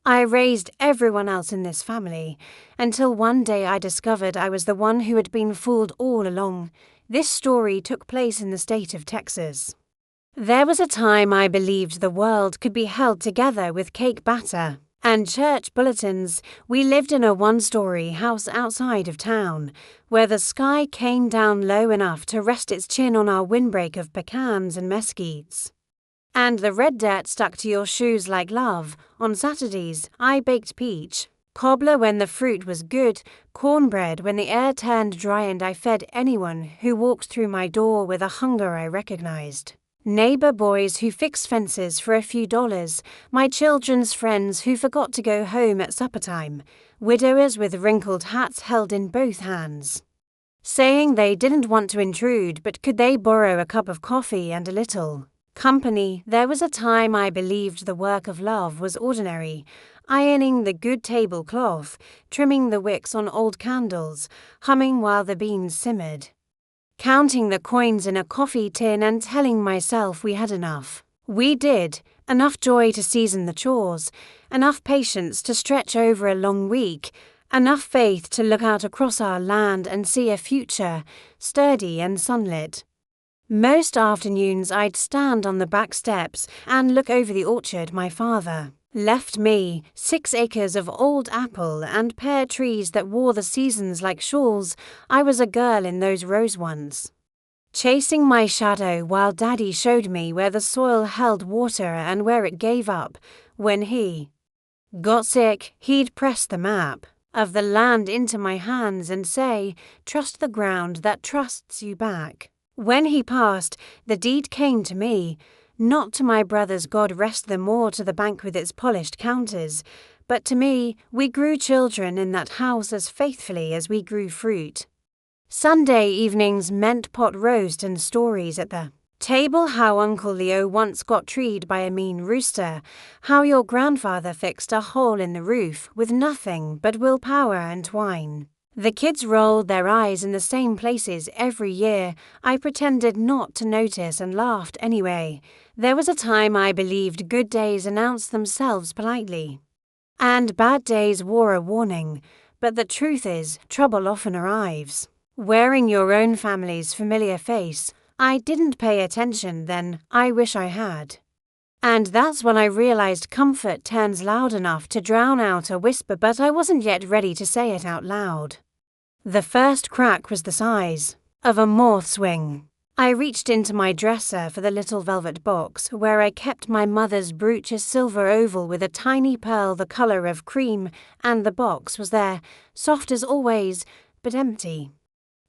I raised everyone else in this family, until one day I discovered I was the one who had been fooled all along. This story took place in the state of Texas. There was a time I believed the world could be held together with cake batter and church bulletins. We lived in a one-story house outside of town, where the sky came down low enough to rest its chin on our windbreak of pecans and mesquites. And the red dirt stuck to your shoes like love. On Saturdays, I baked peach cobbler when the fruit was good, cornbread when the air turned dry, and I fed anyone who walked through my door with a hunger I recognized. Neighbor boys who fixed fences for a few dollars, my children's friends who forgot to go home at supper time, widowers with wrinkled hats held in both hands, saying they didn't want to intrude, but could they borrow a cup of coffee and a little company. There was a time I believed the work of love was ordinary, ironing the good tablecloth, trimming the wicks on old candles, humming while the beans simmered, counting the coins in a coffee tin and telling myself we had enough. We did, enough joy to season the chores, enough patience to stretch over a long week, enough faith to look out across our land and see a future, sturdy and sunlit. Most afternoons I'd stand on the back steps and look over the orchard my father left me, 6 acres of old apple and pear trees that wore the seasons like shawls. I was a girl in those rose ones, chasing my shadow while Daddy showed me where the soil held water and where it gave up. When he got sick, he'd press the map of the land into my hands and say, "Trust the ground that trusts you back." When he passed, the deed came to me, not to my brothers, God rest them, or to the bank with its polished counters, but to me. We grew children in that house as faithfully as we grew fruit. Sunday evenings meant pot roast and stories at the table, how Uncle Leo once got treed by a mean rooster, how your grandfather fixed a hole in the roof with nothing but willpower and twine. The kids rolled their eyes in the same places every year. I pretended not to notice and laughed anyway. There was a time I believed good days announced themselves politely, and bad days wore a warning. But the truth is, trouble often arrives wearing your own family's familiar face. I didn't pay attention then. I wish I had. And that's when I realized comfort turns loud enough to drown out a whisper, but I wasn't yet ready to say it out loud. The first crack was the size of a moth's wing. I reached into my dresser for the little velvet box where I kept my mother's brooch, a silver oval with a tiny pearl the color of cream, and the box was there, soft as always, but empty.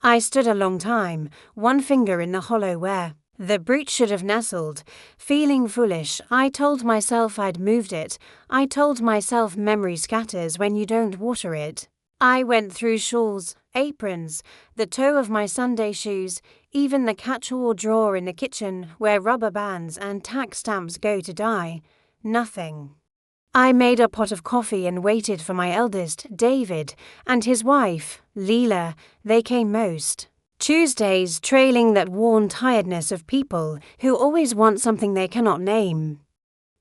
I stood a long time, one finger in the hollow where the brooch should have nestled, feeling foolish. I told myself I'd moved it. I told myself memory scatters when you don't water it. I went through shawls, aprons, the toe of my Sunday shoes, even the catch-all drawer in the kitchen where rubber bands and tax stamps go to die. Nothing. I made a pot of coffee and waited for my eldest, David, and his wife, Leela. They came most Tuesdays, trailing that worn tiredness of people who always want something they cannot name.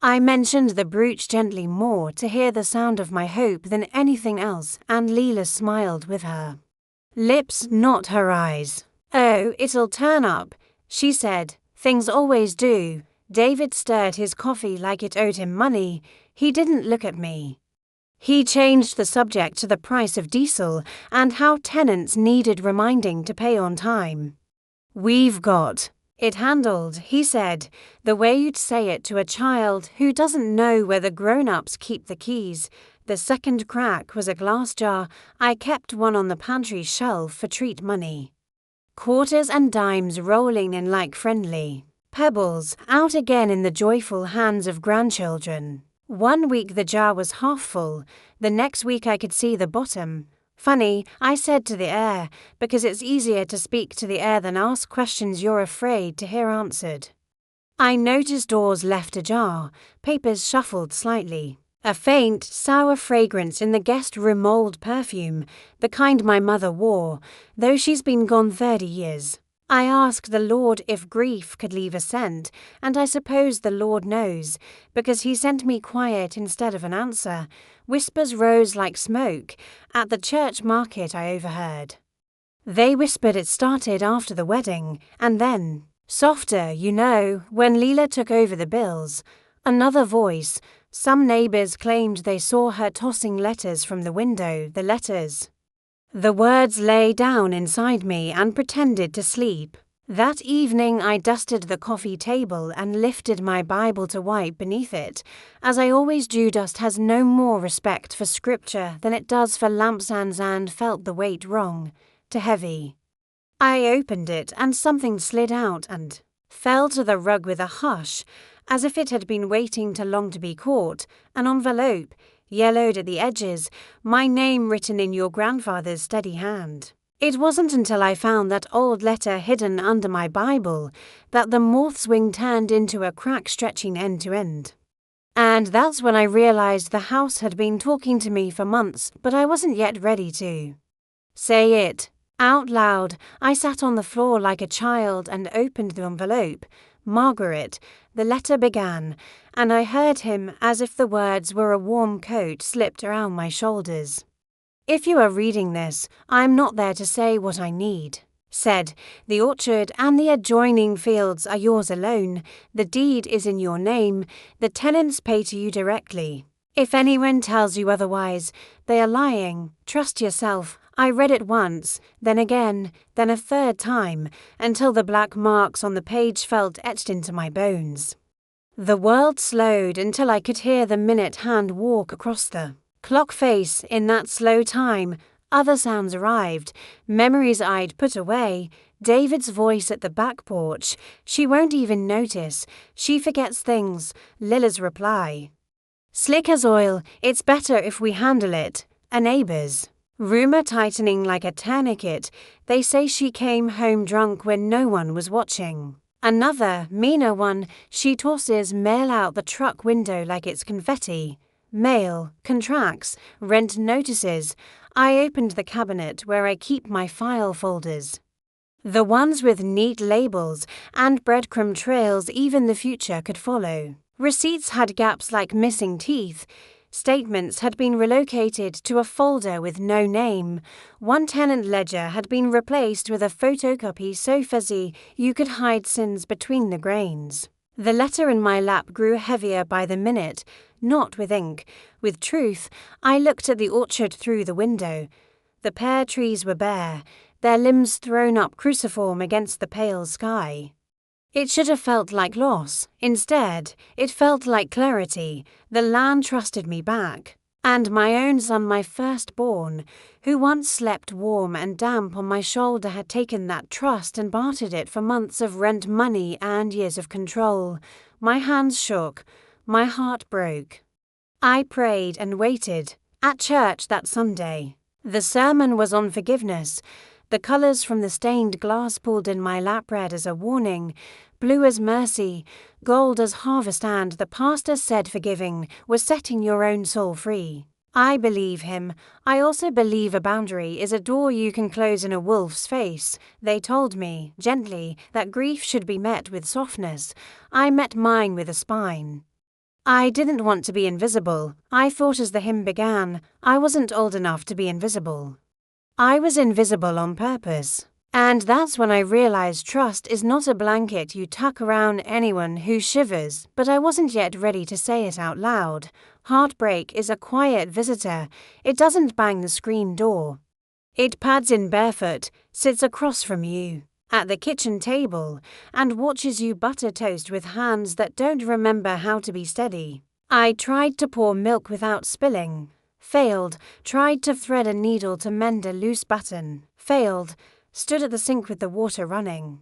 I mentioned the brooch gently, more to hear the sound of my hope than anything else, and Leela smiled with her lips, not her eyes. "Oh, it'll turn up," she said. "Things always do." David stirred his coffee like it owed him money. He didn't look at me. He changed the subject to the price of diesel and how tenants needed reminding to pay on time. "We've got it handled," he said, the way you'd say it to a child who doesn't know where the grown-ups keep the keys. The second crack was a glass jar. I kept one on the pantry shelf for treat money. Quarters and dimes rolling in like friendly pebbles, out again in the joyful hands of grandchildren. One week the jar was half full, the next week I could see the bottom. "Funny," I said to the air, because it's easier to speak to the air than ask questions you're afraid to hear answered. I noticed doors left ajar, papers shuffled slightly. A faint, sour fragrance in the guest room, old perfume, the kind my mother wore, though she's been gone 30 years. I asked the Lord if grief could leave a scent, and I suppose the Lord knows, because he sent me quiet instead of an answer. Whispers rose like smoke. At the church market I overheard. They whispered it started after the wedding, and then, softer, when Leela took over the bills. Another voice. Some neighbours claimed they saw her tossing letters from the window, the letters. The words lay down inside me and pretended to sleep. That evening I dusted the coffee table and lifted my Bible to wipe beneath it, as I always do. Dust has no more respect for scripture than it does for lampstands, and felt the weight wrong, too heavy. I opened it and something slid out and fell to the rug with a hush, as if it had been waiting too long to be caught. An envelope, yellowed at the edges, my name written in your grandfather's steady hand. It wasn't until I found that old letter hidden under my Bible that the moth's wing turned into a crack stretching end to end. And that's when I realized the house had been talking to me for months, but I wasn't yet ready to say it out loud. I sat on the floor like a child and opened the envelope. Margaret, the letter began, and I heard him as if the words were a warm coat slipped around my shoulders. If you are reading this, I am not there to say what I need. Said, the orchard and the adjoining fields are yours alone. The deed is in your name. The tenants pay to you directly. If anyone tells you otherwise, they are lying. Trust yourself. I read it once, then again, then a third time, until the black marks on the page felt etched into my bones. The world slowed until I could hear the minute hand walk across the clock face. In that slow time, other sounds arrived, memories I'd put away. David's voice at the back porch. She won't even notice. She forgets things. Lila's reply. Slick as oil. It's better if we handle it. A neighbour's. Rumour tightening like a tourniquet. They say she came home drunk when no one was watching. Another, meaner one. She tosses mail out the truck window like it's confetti. Mail, contracts, rent notices. I opened the cabinet where I keep my file folders. The ones with neat labels and breadcrumb trails even the future could follow. Receipts had gaps like missing teeth. Statements had been relocated to a folder with no name. One tenant ledger had been replaced with a photocopy so fuzzy you could hide sins between the grains. The letter in my lap grew heavier by the minute, not with ink, with truth. I looked at the orchard through the window. The pear trees were bare, their limbs thrown up cruciform against the pale sky. It should have felt like loss. Instead, it felt like clarity. The land trusted me back. And my own son, my firstborn, who once slept warm and damp on my shoulder, had taken that trust and bartered it for months of rent money and years of control. My hands shook. My heart broke. I prayed and waited. At church that Sunday, the sermon was on forgiveness. The colours from the stained glass pulled in my lap red as a warning, blue as mercy, gold as harvest, and the pastor said forgiving was setting your own soul free. I believe him. I also believe a boundary is a door you can close in a wolf's face. They told me, gently, that grief should be met with softness. I met mine with a spine. I didn't want to be invisible. I thought as the hymn began, I wasn't old enough to be invisible. I was invisible on purpose. And that's when I realized trust is not a blanket you tuck around anyone who shivers, but I wasn't yet ready to say it out loud. Heartbreak is a quiet visitor. It doesn't bang the screen door. It pads in barefoot, sits across from you, at the kitchen table, and watches you butter toast with hands that don't remember how to be steady. I tried to pour milk without spilling. Failed. Tried to thread a needle to mend a loose button. Failed. Stood at the sink with the water running.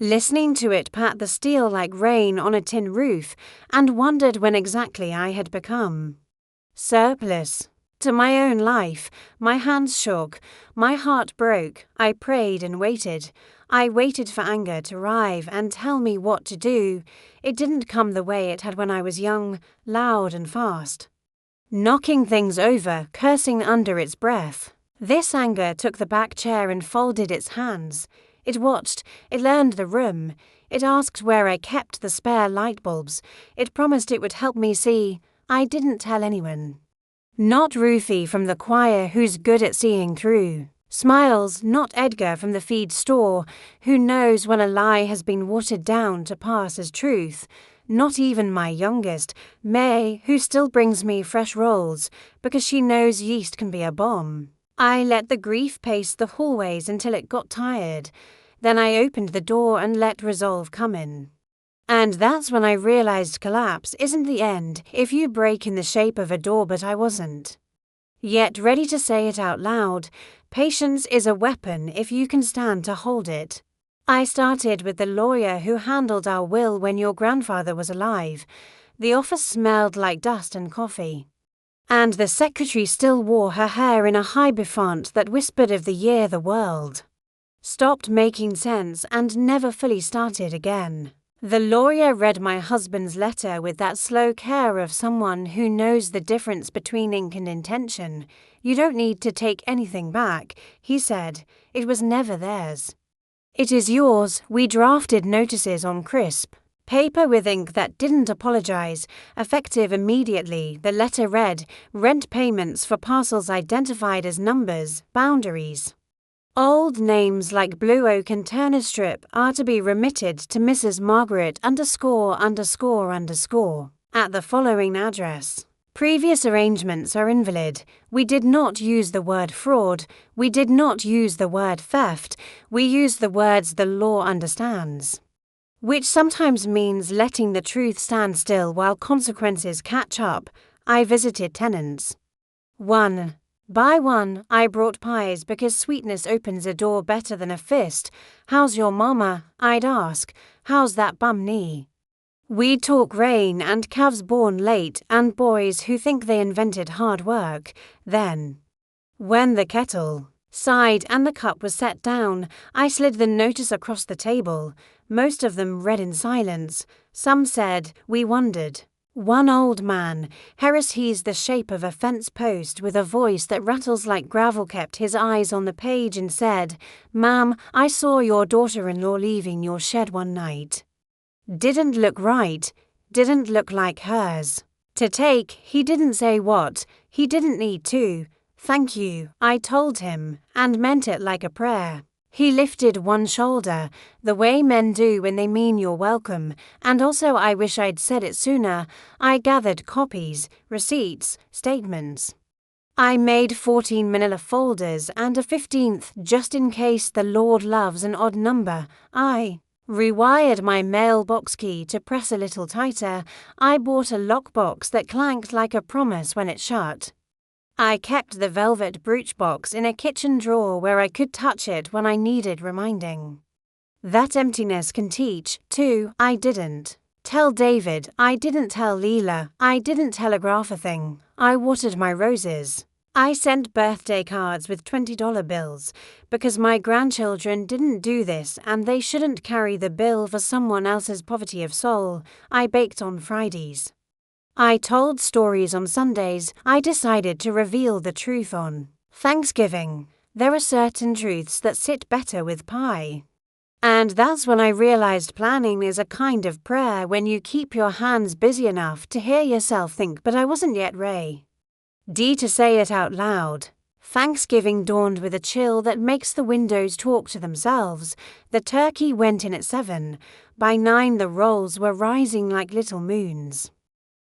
Listening to it pat the steel like rain on a tin roof, and wondered when exactly I had become surplus to my own life. My hands shook. My heart broke. I prayed and waited. I waited for anger to arrive and tell me what to do. It didn't come the way it had when I was young, loud and fast. Knocking things over, cursing under its breath. This anger took the back chair and folded its hands. It watched, it learned the room, it asked where I kept the spare light bulbs, it promised it would help me see. I didn't tell anyone. Not Rufy from the choir, who's good at seeing through. Smiles, not Edgar from the feed store, who knows when a lie has been watered down to pass as truth. Not even my youngest, May, who still brings me fresh rolls, because she knows yeast can be a bomb. I let the grief pace the hallways until it got tired. Then I opened the door and let resolve come in. And that's when I realized collapse isn't the end if you break in the shape of a door, but I wasn't. Yet ready to say it out loud, patience is a weapon if you can stand to hold it. I started with the lawyer who handled our will when your grandfather was alive. The office smelled like dust and coffee. And the secretary still wore her hair in a hierophant that whispered of the year the world stopped making sense and never fully started again. The lawyer read my husband's letter with that slow care of someone who knows the difference between ink and intention. You don't need to take anything back, he said. It was never theirs. It is yours. We drafted notices on crisp paper with ink that didn't apologize, effective immediately. The letter read, rent payments for parcels identified as numbers, boundaries. Old names like Blue Oak and Turner Strip are to be remitted to Mrs. Margaret ____ at the following address. Previous arrangements are invalid. We did not use the word fraud. We did not use the word theft. We used the words the law understands, which sometimes means letting the truth stand still while consequences catch up. I visited tenants. 1. By 1, I brought pies because sweetness opens a door better than a fist. How's your mama? I'd ask. How's that bum knee? We'd talk rain and calves born late and boys who think they invented hard work. Then, when the kettle sighed and the cup was set down, I slid the notice across the table. Most of them read in silence. Some said, we wondered. One old man, he's the shape of a fence post with a voice that rattles like gravel, kept his eyes on the page and said, Ma'am, I saw your daughter-in-law leaving your shed one night. Didn't look right, didn't look like hers. To take, he didn't say what, he didn't need to. Thank you, I told him, and meant it like a prayer. He lifted one shoulder, the way men do when they mean you're welcome, and also I wish I'd said it sooner. I gathered copies, receipts, statements. I made 14 manila folders and a 15th just in case the Lord loves an odd number. I rewired my mailbox key to press a little tighter. I bought a lockbox that clanked like a promise when it shut. I kept the velvet brooch box in a kitchen drawer where I could touch it when I needed reminding. That emptiness can teach, too. I didn't tell David, I didn't tell Leela, I didn't telegraph a thing. I watered my roses. I sent birthday cards with $20 bills because my grandchildren didn't do this and they shouldn't carry the bill for someone else's poverty of soul. I baked on Fridays. I told stories on Sundays. I decided to reveal the truth on Thanksgiving. There are certain truths that sit better with pie. And that's when I realized planning is a kind of prayer when you keep your hands busy enough to hear yourself think, but I wasn't yet ready to say it out loud. Thanksgiving dawned with a chill that makes the windows talk to themselves. The turkey went in at 7. By 9 the rolls were rising like little moons.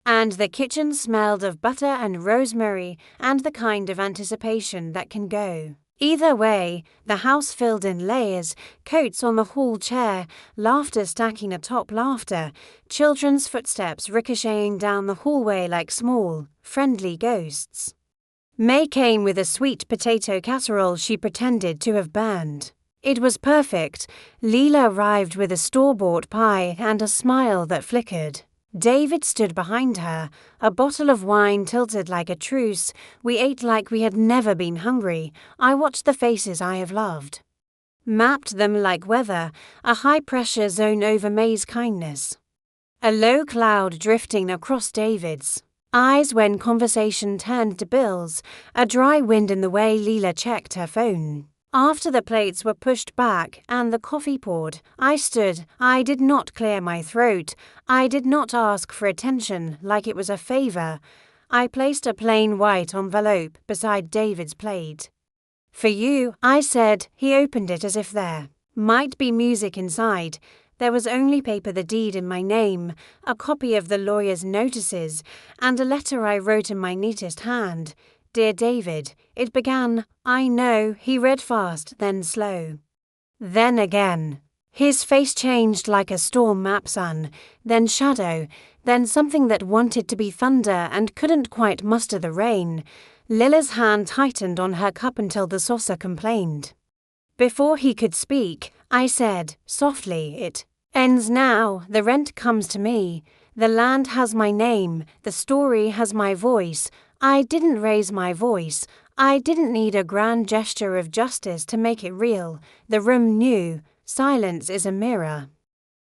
And the kitchen smelled of butter and rosemary and the kind of anticipation that can go either way. The house filled in layers, coats on the hall chair, laughter stacking atop laughter, children's footsteps ricocheting down the hallway like small, friendly ghosts. May came with a sweet potato casserole she pretended to have burned. It was perfect. Leela arrived with a store-bought pie and a smile that flickered. David stood behind her, a bottle of wine tilted like a truce. We ate like we had never been hungry. I watched the faces I have loved. Mapped them like weather, a high-pressure zone over May's kindness. A low cloud drifting across David's eyes when conversation turned to bills, a dry wind in the way Leela checked her phone. After the plates were pushed back and the coffee poured, I stood. I did not clear my throat. I did not ask for attention like it was a favor. I placed a plain white envelope beside David's plate. For you, I said. He opened it as if there might be music inside. There was only paper, the deed in my name, a copy of the lawyer's notices, and a letter I wrote in my neatest hand. Dear David, it began. I know. He read fast, then slow. Then again. His face changed like a storm map sun, then shadow, then something that wanted to be thunder and couldn't quite muster the rain. Lilla's hand tightened on her cup until the saucer complained. Before he could speak, I said, softly, it ends now. The rent comes to me. The land has my name. The story has my voice. I didn't raise my voice. I didn't need a grand gesture of justice to make it real. The room knew. Silence is a mirror.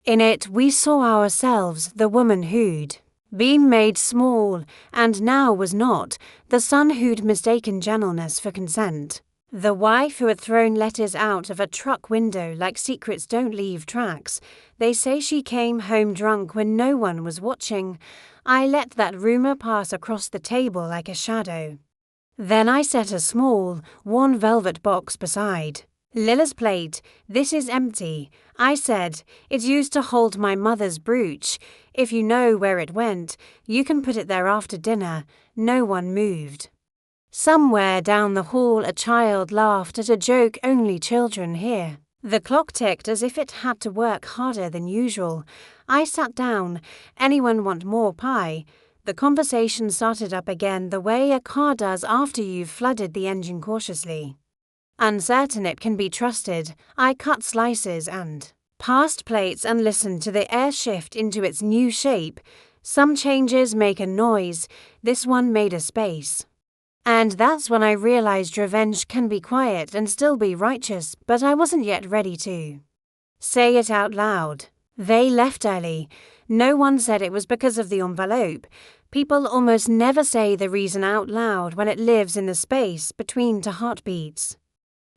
In it we saw ourselves, the woman who'd been made small, and now was not, the son who'd mistaken gentleness for consent, the wife who had thrown letters out of a truck window like secrets don't leave tracks. They say she came home drunk when no one was watching. I let that rumor pass across the table like a shadow. Then I set a small, worn velvet box beside Lilla's plate. This is empty, I said. It's used to hold my mother's brooch. If you know where it went, you can put it there after dinner. No one moved. Somewhere down the hall a child laughed at a joke only children hear. The clock ticked as if it had to work harder than usual. I sat down. Anyone want more pie? The conversation started up again the way a car does after you've flooded the engine cautiously. Uncertain it can be trusted, I cut slices and passed plates and listened to the air shift into its new shape. Some changes make a noise. This one made a space. And that's when I realized revenge can be quiet and still be righteous, but I wasn't yet ready to say it out loud. They left early. No one said it was because of the envelope. People almost never say the reason out loud when it lives in the space between two heartbeats.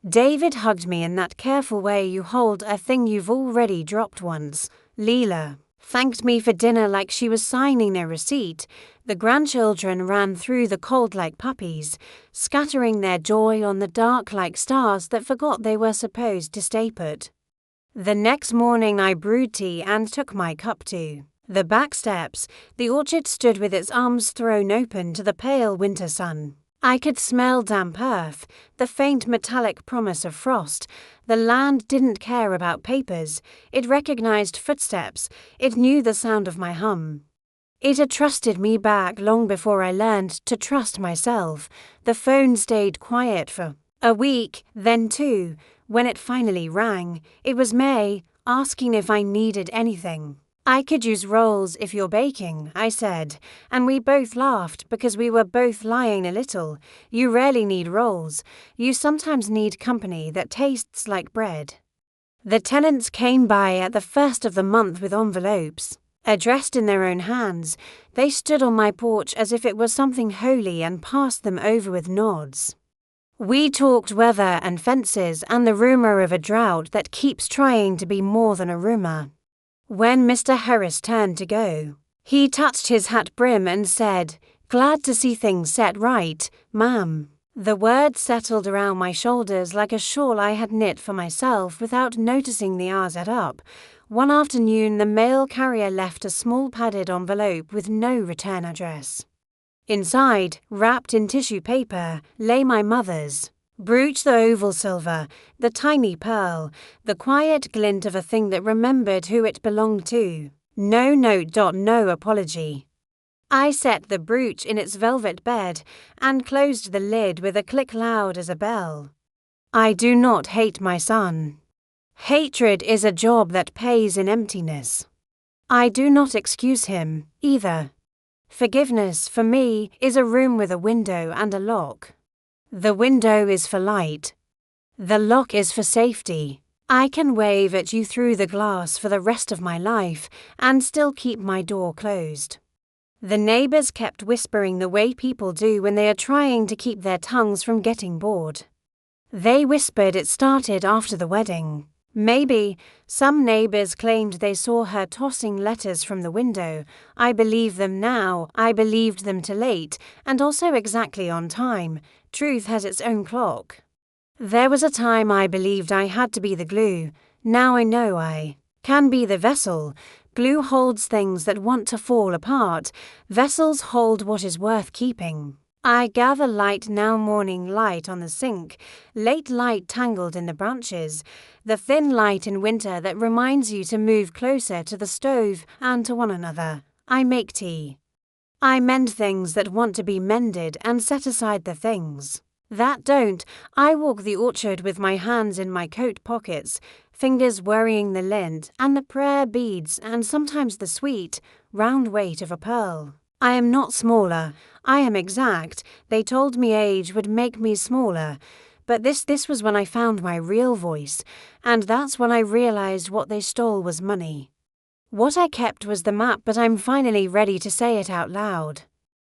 David hugged me in that careful way you hold a thing you've already dropped once. Leela thanked me for dinner like she was signing a receipt. The grandchildren ran through the cold like puppies, scattering their joy on the dark like stars that forgot they were supposed to stay put. The next morning I brewed tea and took my cup to the back steps. The orchard stood with its arms thrown open to the pale winter sun. I could smell damp earth, the faint metallic promise of frost. The land didn't care about papers. It recognized footsteps. It knew the sound of my hum. It had trusted me back long before I learned to trust myself. The phone stayed quiet for a week, then two. When it finally rang, it was May, asking if I needed anything. I could use rolls if you're baking, I said, and we both laughed because we were both lying a little. You rarely need rolls. You sometimes need company that tastes like bread. The tenants came by at the first of the month with envelopes, addressed in their own hands. They stood on my porch as if it was something holy and passed them over with nods. We talked weather and fences and the rumor of a drought that keeps trying to be more than a rumor. When Mr. Harris turned to go, he touched his hat brim and said, "Glad to see things set right, ma'am." The words settled around my shoulders like a shawl I had knit for myself without noticing the hours add up. One afternoon the mail carrier left a small padded envelope with no return address. Inside, wrapped in tissue paper, lay my mother's brooch, the oval silver, the tiny pearl, the quiet glint of a thing that remembered who it belonged to. No note. No apology. I set the brooch in its velvet bed and closed the lid with a click loud as a bell. I do not hate my son. Hatred is a job that pays in emptiness. I do not excuse him, either. Forgiveness, for me, is a room with a window and a lock. The window is for light. The lock is for safety. I can wave at you through the glass for the rest of my life and still keep my door closed. The neighbors kept whispering the way people do when they are trying to keep their tongues from getting bored. They whispered it started after the wedding. Maybe. Some neighbors claimed they saw her tossing letters from the window. I believe them now. I believed them too late, and also exactly on time. Truth has its own clock. There was a time I believed I had to be the glue. Now I know I can be the vessel. Glue holds things that want to fall apart. Vessels hold what is worth keeping. I gather light now, morning light on the sink, late light tangled in the branches, the thin light in winter that reminds you to move closer to the stove and to one another. I make tea. I mend things that want to be mended and set aside the things that don't. I walk the orchard with my hands in my coat pockets, fingers worrying the lint and the prayer beads and sometimes the sweet, round weight of a pearl. I am not smaller. I am exact. They told me age would make me smaller. But this was when I found my real voice, and that's when I realized what they stole was money. What I kept was the map, but I'm finally ready to say it out loud.